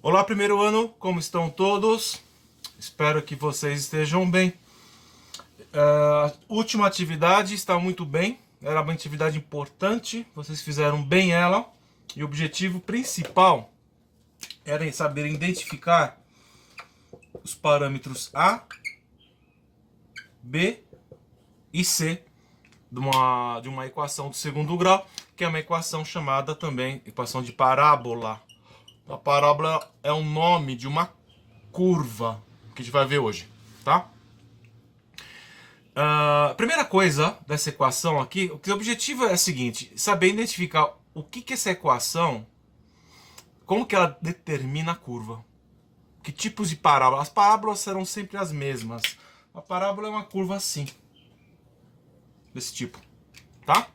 Olá, primeiro ano, como estão todos? Espero que vocês estejam bem. A última atividade está muito bem, era uma atividade importante, vocês fizeram bem ela. E o objetivo principal era saber identificar os parâmetros A, B e C de uma equação do segundo grau, que é uma equação chamada também equação de parábola. A parábola é o nome de uma curva que a gente vai ver hoje, tá? A primeira coisa dessa equação aqui, o objetivo é o seguinte: saber identificar o que essa equação, como que ela determina a curva, que tipos de parábola. As parábolas serão sempre as mesmas. A parábola é uma curva assim, desse tipo, tá?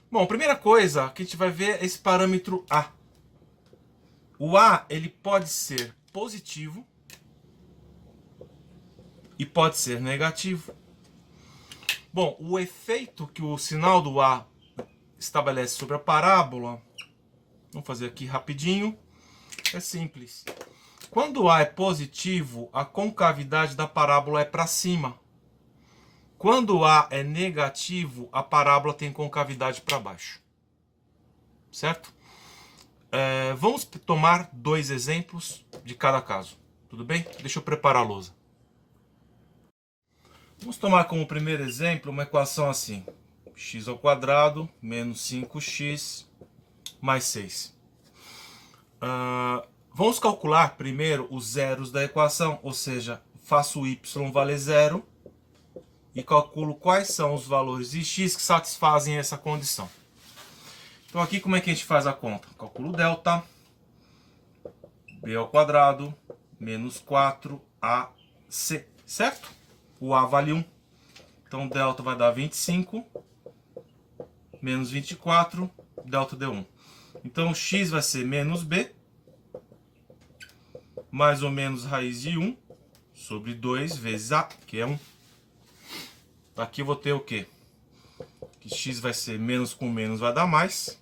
Bom, a primeira coisa que a gente vai ver é esse parâmetro A. O A, ele pode ser positivo e pode ser negativo. Bom, o efeito que o sinal do A estabelece sobre a parábola, vamos fazer aqui rapidinho, é simples. Quando o A é positivo, a concavidade da parábola é para cima. Quando o A é negativo, a parábola tem concavidade para baixo. Certo? Vamos tomar dois exemplos de cada caso. Tudo bem? Deixa eu preparar a lousa. Vamos tomar como primeiro exemplo uma equação assim: x ao quadrado menos 5x mais 6. Vamos calcular primeiro os zeros da equação, ou seja, faço o y valer zero e calculo quais são os valores de x que satisfazem essa condição. Então aqui como é que a gente faz a conta? Calculo delta, b ao quadrado menos 4ac, certo? O a vale 1. Então delta vai dar 25 menos 24, delta deu 1. Então x vai ser menos b, mais ou menos raiz de 1 sobre 2 vezes a, que é 1. Aqui eu vou ter o quê? Que x vai ser menos com menos vai dar mais.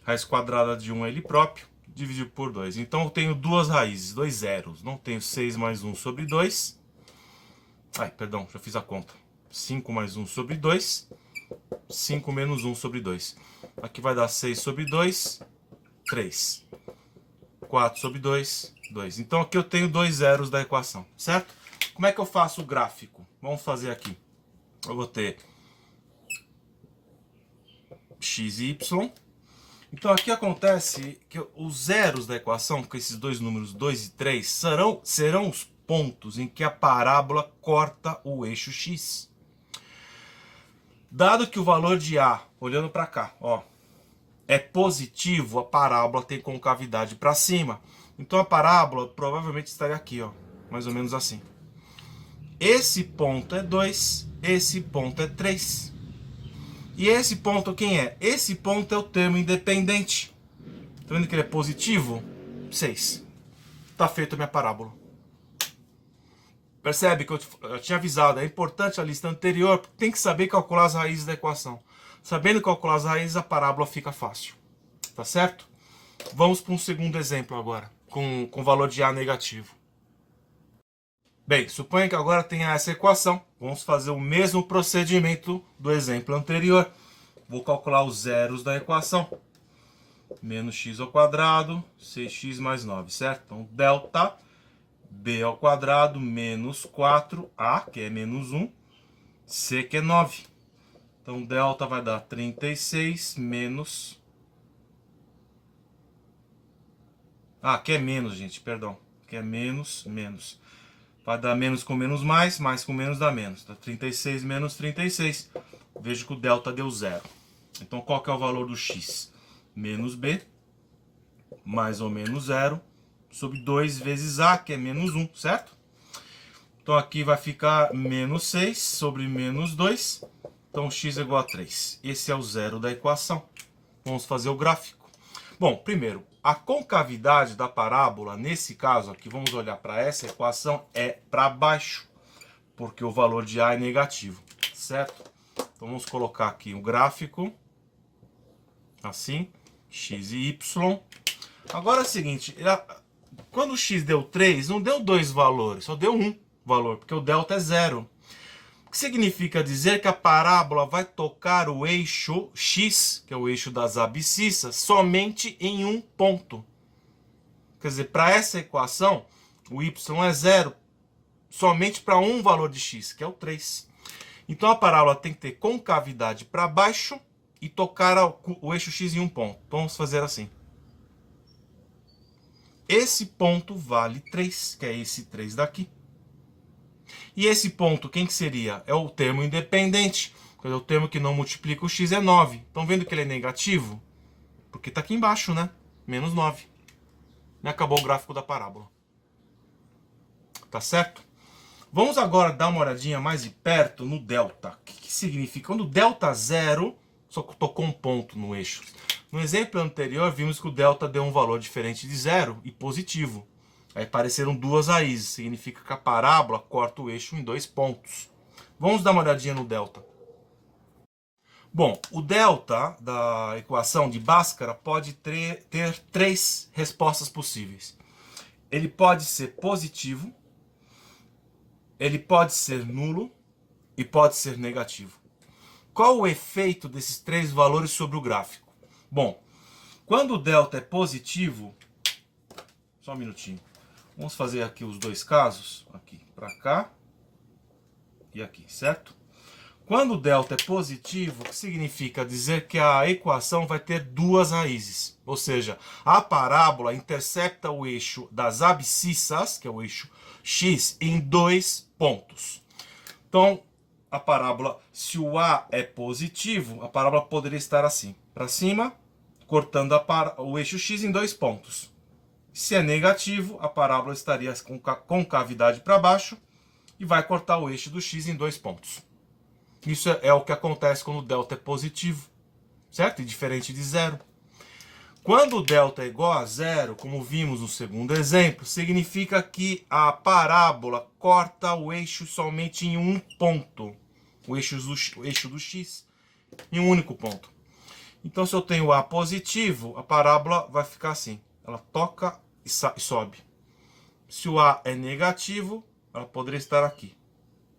Raiz quadrada de 1 é ele próprio, dividido por 2. Então eu tenho duas raízes, dois zeros. Não tenho 6 mais 1 sobre 2. Ai, perdão, já fiz a conta. 5 mais 1 sobre 2. 5 menos 1 sobre 2. Aqui vai dar 6 sobre 2, 3. 4 sobre 2, 2. Então aqui eu tenho dois zeros da equação, certo? Como é que eu faço o gráfico? Vamos fazer aqui. Eu vou ter x e y. Então aqui acontece que os zeros da equação, com esses dois números 2 e 3, serão os pontos em que a parábola corta o eixo x. Dado que o valor de A, olhando para cá, ó, é positivo, a parábola tem concavidade para cima. Então a parábola provavelmente estaria aqui, ó, mais ou menos assim. Esse ponto é 2, esse ponto é 3. E esse ponto quem é? Esse ponto é o termo independente. Tá vendo que ele é positivo? 6. Tá feita a minha parábola. Percebe que eu tinha avisado, é importante a lista anterior, porque tem que saber calcular as raízes da equação. Sabendo calcular as raízes, a parábola fica fácil. Tá certo? Vamos para um segundo exemplo agora, com valor de A negativo. Bem, suponha que agora tenha essa equação. Vamos fazer o mesmo procedimento do exemplo anterior. Vou calcular os zeros da equação. Menos x ao quadrado, 6x mais 9, certo? Então, delta b ao quadrado menos 4a, que é menos 1, c, que é 9. Então, delta vai dar 36 menos... que é menos, gente, perdão. Que é menos. Vai dar menos com menos mais com menos dá menos. Tá? 36 menos 36. Vejo que o delta deu zero. Então, qual que é o valor do x? Menos b, mais ou menos zero, sobre 2 vezes a, que é menos 1, certo? Então aqui vai ficar menos 6 sobre menos 2. Então x é igual a 3. Esse é o zero da equação. Vamos fazer o gráfico. Bom, primeiro, a concavidade da parábola, nesse caso aqui, vamos olhar para essa equação, é para baixo, porque o valor de a é negativo, certo? Então vamos colocar aqui o gráfico, assim, x e y. Agora é o seguinte, quando o x deu 3, não deu dois valores, só deu um valor, porque o delta é zero. O que significa dizer que a parábola vai tocar o eixo x, que é o eixo das abscissas, somente em um ponto. Quer dizer, para essa equação, o y é zero somente para um valor de x, que é o 3. Então a parábola tem que ter concavidade para baixo e tocar o eixo x em um ponto. Então vamos fazer assim. Esse ponto vale 3, que é esse 3 daqui. E esse ponto, quem que seria? É o termo independente. O termo que não multiplica o x é 9. Estão vendo que ele é negativo? Porque está aqui embaixo, né? Menos 9. E acabou o gráfico da parábola. Tá certo? Vamos agora dar uma olhadinha mais de perto no delta. O que significa? Quando o delta zero, só tocou um ponto no eixo. No exemplo anterior, vimos que o delta deu um valor diferente de zero e positivo. Aí apareceram duas raízes, significa que a parábola corta o eixo em dois pontos. Vamos dar uma olhadinha no delta. Bom, o delta da equação de Bhaskara pode ter três respostas possíveis. Ele pode ser positivo, ele pode ser nulo e pode ser negativo. Qual o efeito desses três valores sobre o gráfico? Bom, quando o delta é positivo, só um minutinho. Vamos fazer aqui os dois casos, aqui para cá e aqui, certo? Quando o delta é positivo, significa dizer que a equação vai ter duas raízes. Ou seja, a parábola intercepta o eixo das abscissas, que é o eixo x, em dois pontos. Então, a parábola, se o A é positivo, a parábola poderia estar assim, para cima, cortando o eixo x em dois pontos. Se é negativo, a parábola estaria com concavidade para baixo e vai cortar o eixo do x em dois pontos. Isso é o que acontece quando o delta é positivo, certo? E diferente de zero. Quando o delta é igual a zero, como vimos no segundo exemplo, significa que a parábola corta o eixo somente em um ponto. O eixo do x em um único ponto. Então, se eu tenho A positivo, a parábola vai ficar assim. Ela toca e sobe. Se o A é negativo, ela poderia estar aqui.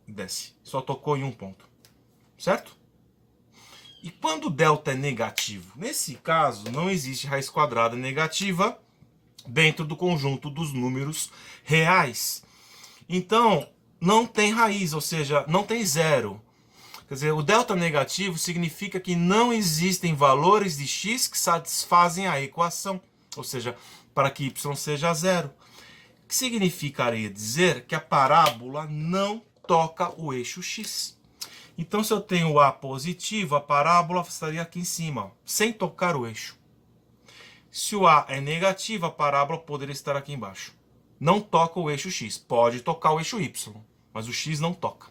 Desce. Só tocou em um ponto. Certo? E quando o delta é negativo? Nesse caso, não existe raiz quadrada negativa dentro do conjunto dos números reais. Então, não tem raiz, ou seja, não tem zero. Quer dizer, o delta negativo significa que não existem valores de x que satisfazem a equação. Ou seja, para que y seja zero. O que significaria dizer que a parábola não toca o eixo x. Então, se eu tenho A positivo, a parábola estaria aqui em cima, ó, sem tocar o eixo. Se o A é negativo, a parábola poderia estar aqui embaixo. Não toca o eixo x. Pode tocar o eixo y, mas o x não toca.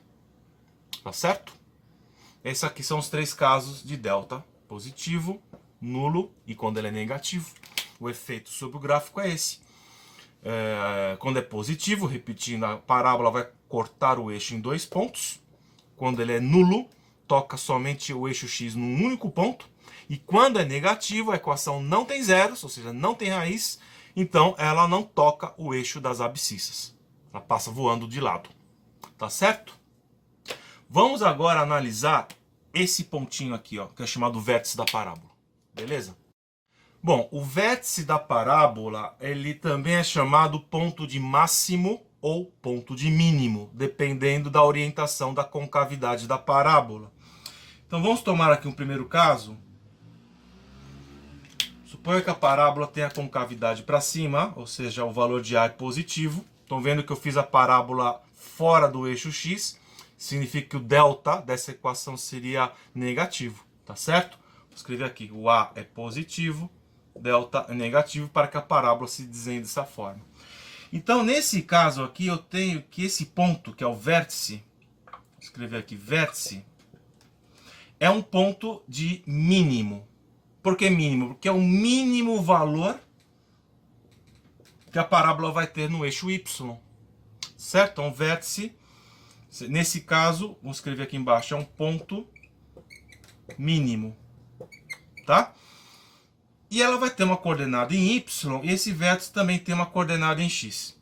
Tá certo? Esses aqui são os três casos de delta: positivo, nulo e quando ele é negativo. O efeito sobre o gráfico é esse. Quando é positivo, repetindo, a parábola vai cortar o eixo em dois pontos. Quando ele é nulo, toca somente o eixo x num único ponto. E quando é negativo, a equação não tem zeros, ou seja, não tem raiz. Então, ela não toca o eixo das abscissas. Ela passa voando de lado. Tá certo? Vamos agora analisar esse pontinho aqui, ó, que é chamado vértice da parábola. Beleza? Bom, o vértice da parábola, ele também é chamado ponto de máximo ou ponto de mínimo, dependendo da orientação da concavidade da parábola. Então vamos tomar aqui um primeiro caso. Suponha que a parábola tenha a concavidade para cima, ou seja, o valor de A é positivo. Estão vendo que eu fiz a parábola fora do eixo x, significa que o delta dessa equação seria negativo, tá certo? Vou escrever aqui, o A é positivo, delta é negativo, para que a parábola se desenhe dessa forma. Então, nesse caso aqui, eu tenho que esse ponto, que é o vértice, vou escrever aqui, vértice, é um ponto de mínimo. Por que mínimo? Porque é o mínimo valor que a parábola vai ter no eixo y. Certo? Então, vértice, nesse caso, vou escrever aqui embaixo, é um ponto mínimo. Tá? E ela vai ter uma coordenada em y, e esse vértice também tem uma coordenada em x.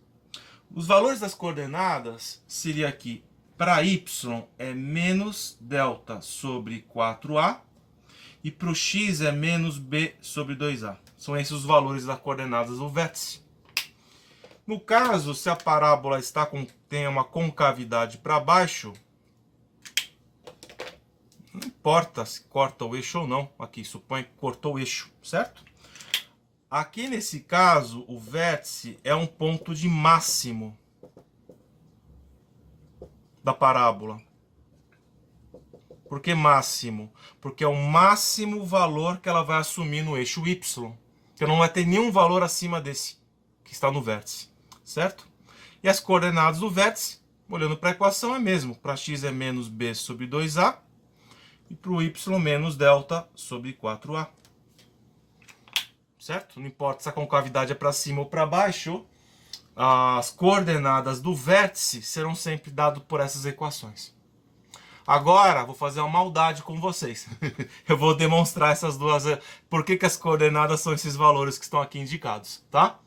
Os valores das coordenadas seria aqui, para y é menos delta sobre 4a, e para o x é menos b sobre 2a. São esses os valores das coordenadas do vértice. No caso, se a parábola tem uma concavidade para baixo, não importa se corta o eixo ou não. Aqui, supõe que cortou o eixo, certo? Aqui nesse caso, o vértice é um ponto de máximo da parábola. Por que máximo? Porque é o máximo valor que ela vai assumir no eixo y. Porque não vai ter nenhum valor acima desse que está no vértice, certo? E as coordenadas do vértice, olhando para a equação, é mesmo. Para x é menos b sobre 2a e para o y menos delta sobre 4a. Certo? Não importa se a concavidade é para cima ou para baixo, as coordenadas do vértice serão sempre dadas por essas equações. Agora, vou fazer uma maldade com vocês. Eu vou demonstrar essas duas... Por que as coordenadas são esses valores que estão aqui indicados, tá?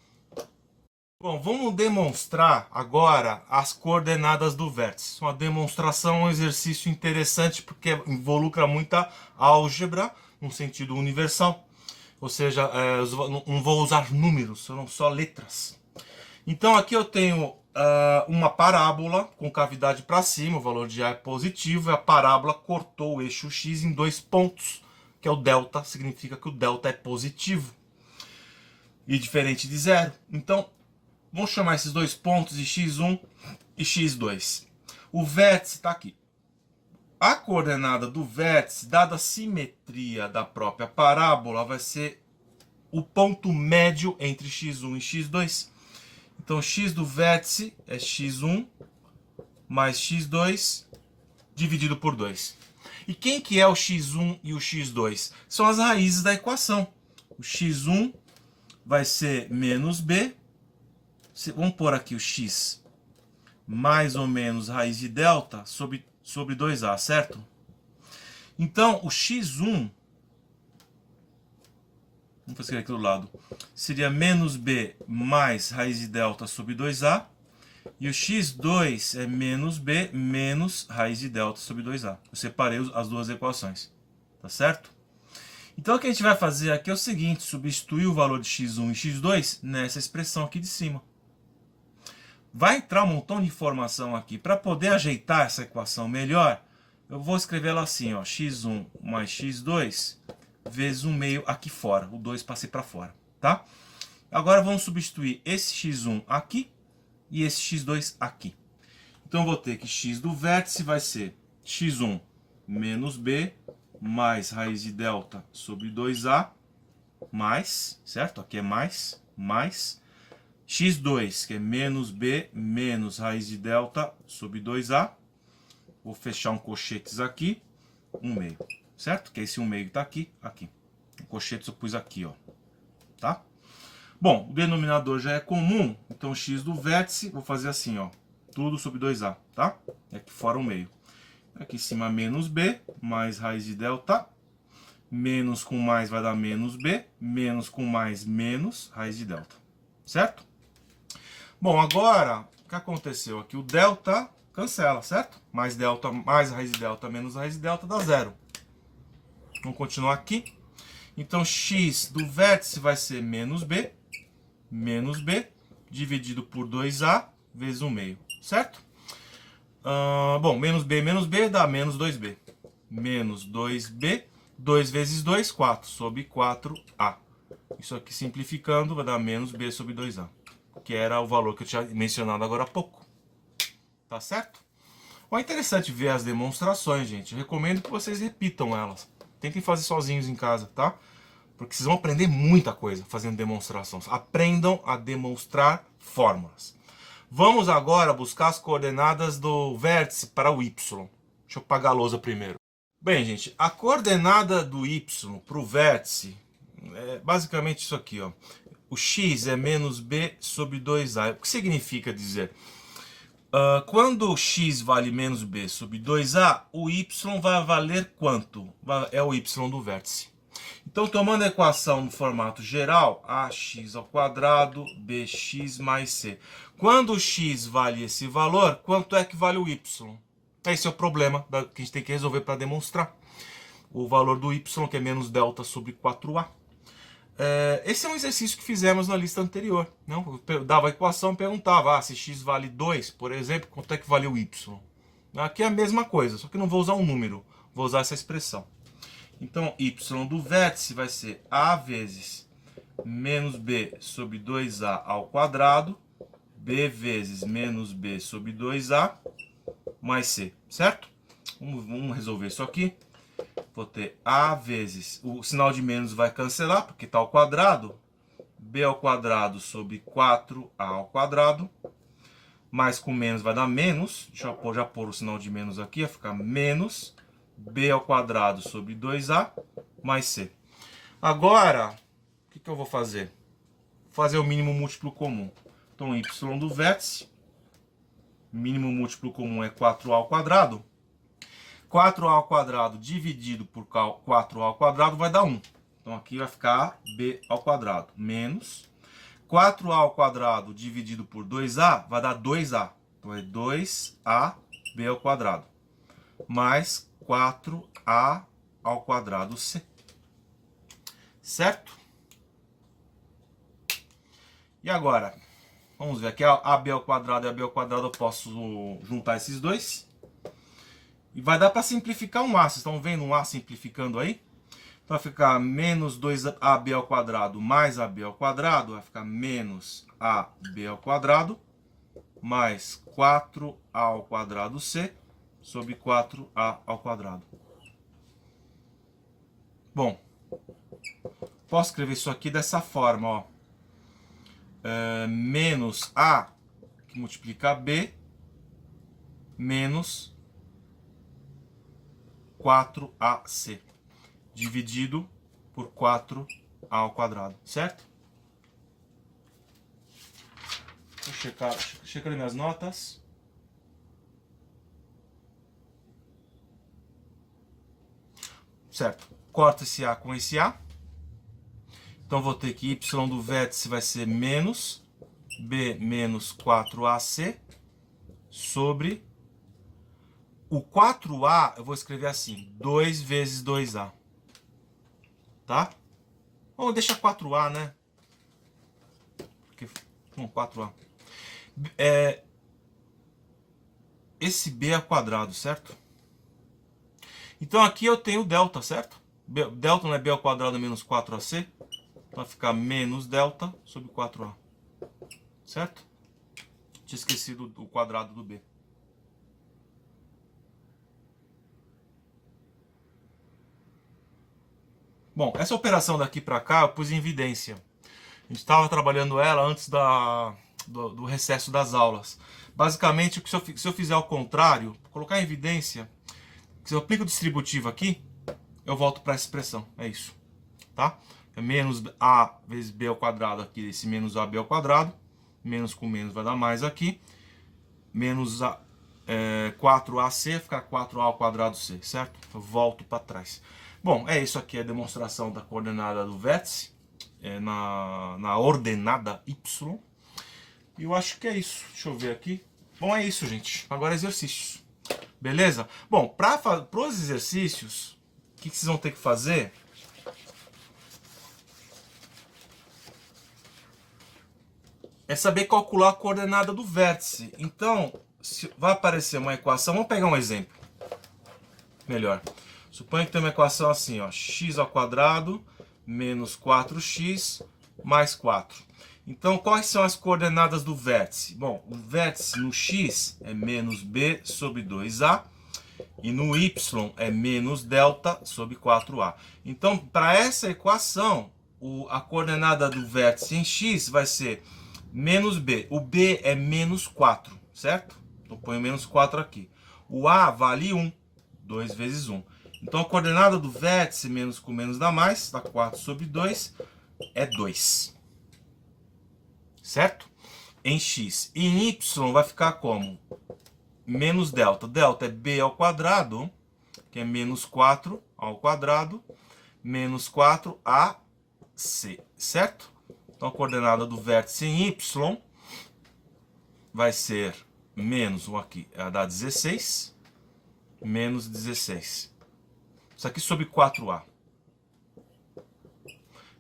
Bom, vamos demonstrar agora as coordenadas do vértice. Uma demonstração, um exercício interessante, porque involucra muita álgebra, no sentido universal. Ou seja, não vou usar números, serão só letras. Então aqui eu tenho uma parábola com cavidade para cima, o valor de A é positivo, e a parábola cortou o eixo X em 2 pontos, que é o delta, significa que o delta é positivo e diferente de zero. Então, vamos chamar esses 2 pontos de x1 e x2. O vértice está aqui. A coordenada do vértice, dada a simetria da própria parábola, vai ser o ponto médio entre x1 e x2. Então, x do vértice é x1 mais x2 dividido por 2. E quem que é o x1 e o x2? São as raízes da equação. O x1 vai ser menos b. Vamos pôr aqui o x mais ou menos raiz de delta sobre 2a, certo? Então, o x1, vamos escrever aqui do lado, seria menos b mais raiz de delta sobre 2a. E o x2 é menos b menos raiz de delta sobre 2a. Eu separei as duas equações, tá certo? Então, o que a gente vai fazer aqui é o seguinte, substituir o valor de x1 e x2 nessa expressão aqui de cima. Vai entrar um montão de informação aqui. Para poder ajeitar essa equação melhor, eu vou escrever ela assim, ó, x1 mais x2 vezes 1 meio aqui fora. O 2 passei para fora, tá? Agora vamos substituir esse x1 aqui e esse x2 aqui. Então eu vou ter que x do vértice vai ser x1 menos b mais raiz de delta sobre 2a mais, certo? Aqui é mais x2, que é menos b menos raiz de delta sobre 2a. Vou fechar um colchetes aqui, 1 meio, certo? Que esse 1 meio está aqui, aqui. O colchetes eu pus aqui, ó, tá? Bom, o denominador já é comum, então x do vértice, vou fazer assim, ó, tudo sobre 2a, tá? E aqui fora 1 meio. Aqui em cima menos b, mais raiz de delta, menos com mais vai dar menos b, menos com mais menos raiz de delta, certo? Bom, agora, o que aconteceu aqui? O delta cancela, certo? Mais delta, mais raiz de delta, menos raiz de delta dá zero. Vamos continuar aqui. Então, x do vértice vai ser menos b, dividido por 2a, vezes 1 meio, certo? Bom, menos b dá menos 2b. Menos 2b, 2 vezes 2, 4, sobre 4a. Isso aqui simplificando vai dar menos b sobre 2a. Que era o valor que eu tinha mencionado agora há pouco. Tá certo? Bom, é interessante ver as demonstrações, gente. Eu recomendo que vocês repitam elas. Tentem fazer sozinhos em casa, tá? Porque vocês vão aprender muita coisa fazendo demonstrações. Aprendam a demonstrar fórmulas. Vamos agora buscar as coordenadas do vértice para o y. Deixa eu apagar a lousa primeiro. Bem, gente, a coordenada do y para o vértice é basicamente isso aqui, ó. O x é menos b sobre 2a. O que significa dizer? Quando o x vale menos b sobre 2a, o y vai valer quanto? É o y do vértice. Então, tomando a equação no formato geral, ax ao quadrado, bx mais c. Quando o x vale esse valor, quanto é que vale o y? Esse é o problema que a gente tem que resolver para demonstrar. O valor do y, que é menos delta sobre 4a. Esse é um exercício que fizemos na lista anterior. Não? Eu dava a equação e perguntava, se x vale 2, por exemplo, quanto é que vale o y? Aqui é a mesma coisa, só que não vou usar um número, vou usar essa expressão. Então, y do vértice vai ser a vezes menos b sobre 2a ao quadrado, b vezes menos b sobre 2a, mais c, certo? Vamos resolver isso aqui. Vou ter a vezes, o sinal de menos vai cancelar, porque está ao quadrado, b ao quadrado sobre 4a ao quadrado, mais com menos vai dar menos, deixa eu já pôr o sinal de menos aqui, vai ficar menos b ao quadrado sobre 2a mais c. Agora, o que eu vou fazer? Vou fazer o mínimo múltiplo comum. Então, y do vértice, mínimo múltiplo comum é 4a ao quadrado. 4a ao quadrado dividido por 4a ao quadrado vai dar 1. Então, aqui vai ficar b ao quadrado menos 4a ao quadrado dividido por 2a vai dar 2a. Então, é 2ab ao quadrado mais 4a ao quadrado c. Certo? E agora, vamos ver aqui, ab ao quadrado e ab ao quadrado eu posso juntar esses dois. E vai dar para simplificar um a. Vocês estão vendo um a simplificando aí? Então vai ficar menos 2ab ao quadrado mais ab ao quadrado. Vai ficar menos ab ao quadrado mais 4a ao quadrado c sobre 4a ao quadrado. Bom, posso escrever isso aqui dessa forma, ó. Menos a, que multiplica b, menos 4ac, dividido por 4a ao quadrado, certo? Vou checar minhas notas. Certo, corta esse a com esse a. Então vou ter que y do vértice vai ser menos b menos 4ac sobre o 4a, eu vou escrever assim, 2 vezes 2a. Tá? Ou deixa 4a, né? Porque, 4a. Esse b ao quadrado, certo? Então aqui eu tenho delta, certo? Delta não é b ao quadrado menos 4ac? Então vai ficar menos delta sobre 4a. Certo? Tinha esquecido o quadrado do b. Bom, essa operação daqui para cá eu pus em evidência. A gente estava trabalhando ela antes do recesso das aulas. Basicamente, se eu fizer ao contrário, colocar em evidência, se eu aplico o distributivo aqui, eu volto para essa expressão. É isso. Tá? É menos a vezes b ao quadrado aqui, esse menos ab ao quadrado. Menos com menos vai dar mais aqui. Menos 4ac, ficar 4a ao quadrado c, certo? Eu volto para trás. Bom, é isso aqui, a demonstração da coordenada do vértice na ordenada y. E eu acho que é isso. Deixa eu ver aqui. Bom, é isso, gente. Agora exercícios. Beleza? Bom, para os exercícios, o que vocês vão ter que fazer? É saber calcular a coordenada do vértice. Então, vai aparecer uma equação. Vamos pegar um exemplo. Melhor. Suponha que tem uma equação assim, ó, x ao quadrado menos 4x mais 4. Então, quais são as coordenadas do vértice? Bom, o vértice no x é menos b sobre 2a e no y é menos delta sobre 4a. Então, para essa equação, a coordenada do vértice em x vai ser menos b. O b é menos 4, certo? Então, põe menos 4 aqui. O a vale 1, 2 vezes 1. Então, a coordenada do vértice, menos com menos dá mais, dá 4 sobre 2, é 2. Certo? Em x. E em y vai ficar como? Menos delta. Delta é b ao quadrado, que é menos 4 ao quadrado, menos 4AC, certo? Então a coordenada do vértice em Y vai ser menos, aqui, a da 16, menos 16. Isso aqui sobre 4A.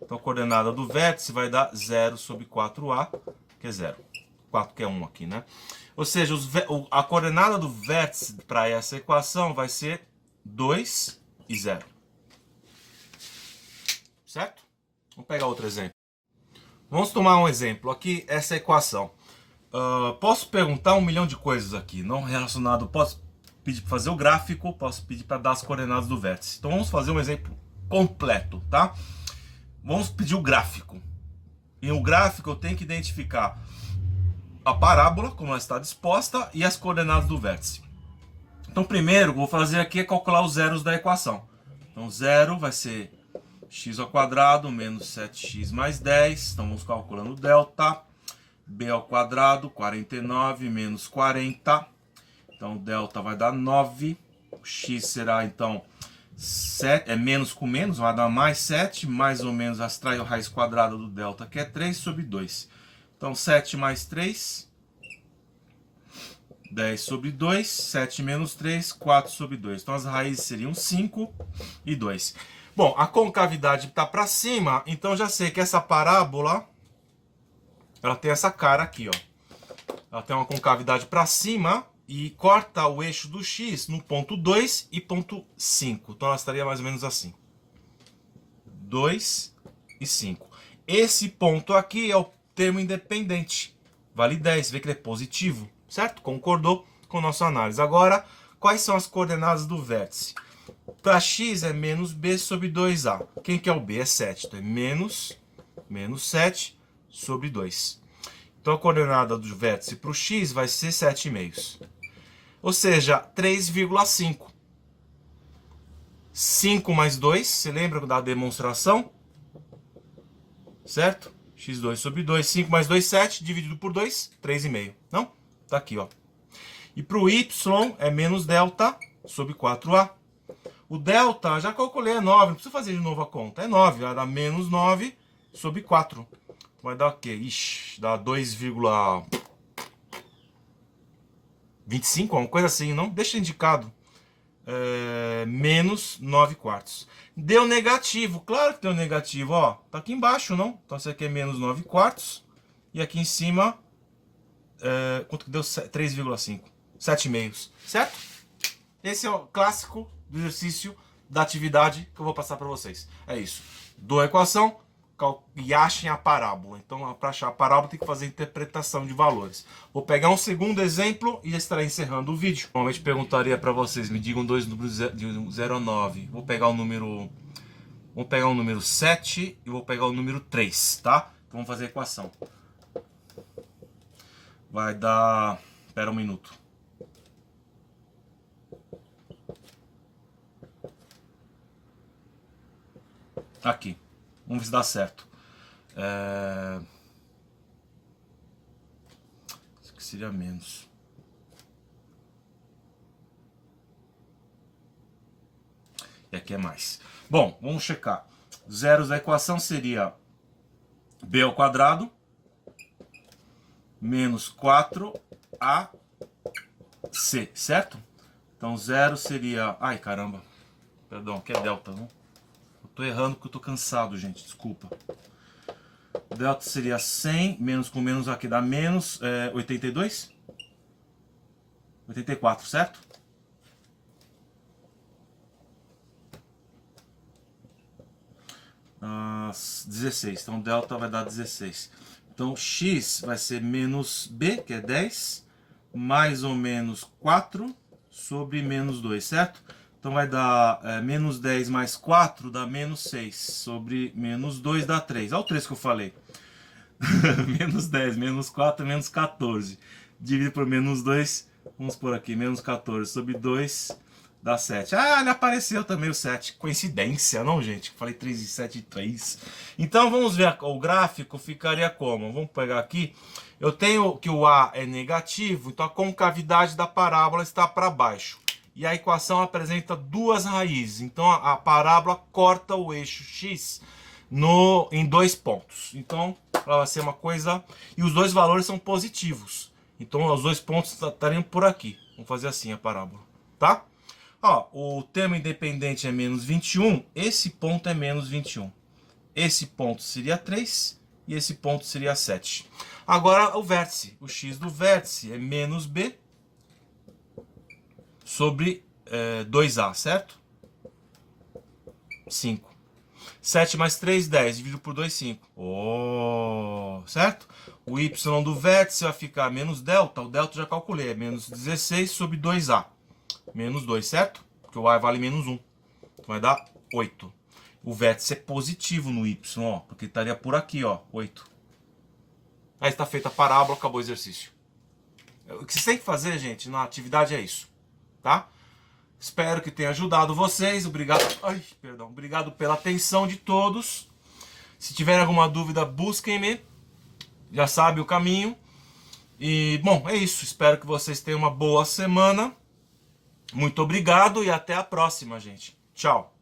Então a coordenada do vértice vai dar 0 sobre 4A, que é 0. 4 que é 1 aqui, né? Ou seja, a coordenada do vértice para essa equação vai ser 2 e 0. Certo? Vamos pegar outro exemplo. Vamos tomar um exemplo aqui, essa equação. Posso perguntar 1 milhão de coisas aqui, não relacionado. Posso pedir para fazer o gráfico, posso pedir para dar as coordenadas do vértice. Então vamos fazer um exemplo completo, tá? Vamos pedir o gráfico. E o gráfico eu tenho que identificar a parábola, como ela está disposta, e as coordenadas do vértice. Então primeiro o que eu vou fazer aqui é calcular os zeros da equação. Então 0 vai ser x ao quadrado menos 7x mais 10. Então vamos calculando o delta. B ao quadrado, 49 menos 40. Então o delta vai dar 9. O x será então 7, menos com menos, vai dar mais 7. Mais ou menos, extrai a raiz quadrada do delta, que é 3 sobre 2. Então 7 mais 3, 10 sobre 2. 7 menos 3, 4 sobre 2. Então as raízes seriam 5 e 2. Bom, a concavidade está para cima, então já sei que essa parábola, ela tem essa cara aqui, ó. Ela tem uma concavidade para cima e corta o eixo do x no ponto 2 e ponto 5. Então ela estaria mais ou menos assim. 2 e 5. Esse ponto aqui é o termo independente. Vale 10, vê que ele é positivo, certo? Concordou com a nossa análise. Agora, quais são as coordenadas do vértice? Para x é menos b sobre 2a. Quem que é o b? É 7. Então é menos 7 sobre 2. Então a coordenada do vértice para o x vai ser 7,5. Ou seja, 3,5. 5 mais 2, você lembra da demonstração? Certo? x2 sobre 2, 5 mais 2, 7, dividido por 2, 3,5. Não? Tá aqui, ó. E para o y é menos delta sobre 4a. O delta, já calculei, é 9, não precisa fazer de novo a conta. É 9, vai dar menos 9 sobre 4. Vai dar o quê? Ixi, dá 2,25, uma coisa assim, não? Deixa indicado. Menos 9 quartos. Deu negativo, claro que deu negativo, ó. Tá aqui embaixo, não? Então isso aqui é menos 9 quartos. E aqui em cima, quanto que deu? 3,5. 7,5, certo? Esse é o clássico do exercício da atividade que eu vou passar para vocês. É isso. Dou a equação e achem a parábola. Então, para achar a parábola, tem que fazer interpretação de valores. Vou pegar um segundo exemplo e estarei encerrando o vídeo. Normalmente perguntaria para vocês, me digam dois números de 0 a 9. Vou pegar o número 7 e vou pegar o número 3, tá? Então, vamos fazer a equação. Vai dar... Espera um minuto. Aqui. Vamos ver se dá certo. Isso aqui seria menos. E aqui é mais. Bom, vamos checar. Zeros da equação seria b ao quadrado menos 4ac, certo? Então zero seria... Ai, caramba. Perdão, aqui é delta, não? Tô errando porque eu tô cansado, gente, desculpa. Delta seria 100, menos com menos aqui dá menos 82? 84, certo? Ah, 16, então delta vai dar 16. Então x vai ser menos b, que é 10, mais ou menos 4 sobre menos 2, certo? Então vai dar menos 10 mais 4 dá menos 6. Sobre menos 2 dá 3. Olha o 3 que eu falei. Menos 10, menos 4, menos 14. Dividido por menos 2, vamos por aqui, menos 14. Sobre 2 dá 7. Ah, ele apareceu também o 7. Coincidência, não, gente? Falei 3 e 7 e 3. Então vamos ver o gráfico, ficaria como? Vamos pegar aqui. Eu tenho que o A é negativo, então a concavidade da parábola está para baixo. e a equação apresenta duas raízes. Então a parábola corta o eixo x em 2 pontos. Então ela vai ser uma coisa... E os dois valores são positivos. Então os 2 pontos estariam por aqui. Vamos fazer assim a parábola, tá? Ó, o termo independente é menos 21. Esse ponto é menos 21. Esse ponto seria 3 e esse ponto seria 7. Agora o vértice. O x do vértice é menos b sobre 2a, certo? 5. 7 mais 3, 10. Dividido por 2, 5. Oh, certo? O y do vértice vai ficar menos delta. O delta eu já calculei. É menos 16 sobre 2a. Menos 2, certo? Porque o a vale menos 1. Então vai dar 8. O vértice é positivo no y, ó. Porque estaria por aqui, ó. 8. Aí está feita a parábola, acabou o exercício. O que vocês têm que fazer, gente, na atividade é isso. Tá? Espero que tenha ajudado vocês. Obrigado. Ai, perdão. Obrigado pela atenção de todos. Se tiver alguma dúvida, busquem-me. Já sabe o caminho. E, bom, é isso. Espero que vocês tenham uma boa semana. Muito obrigado e até a próxima, gente. Tchau.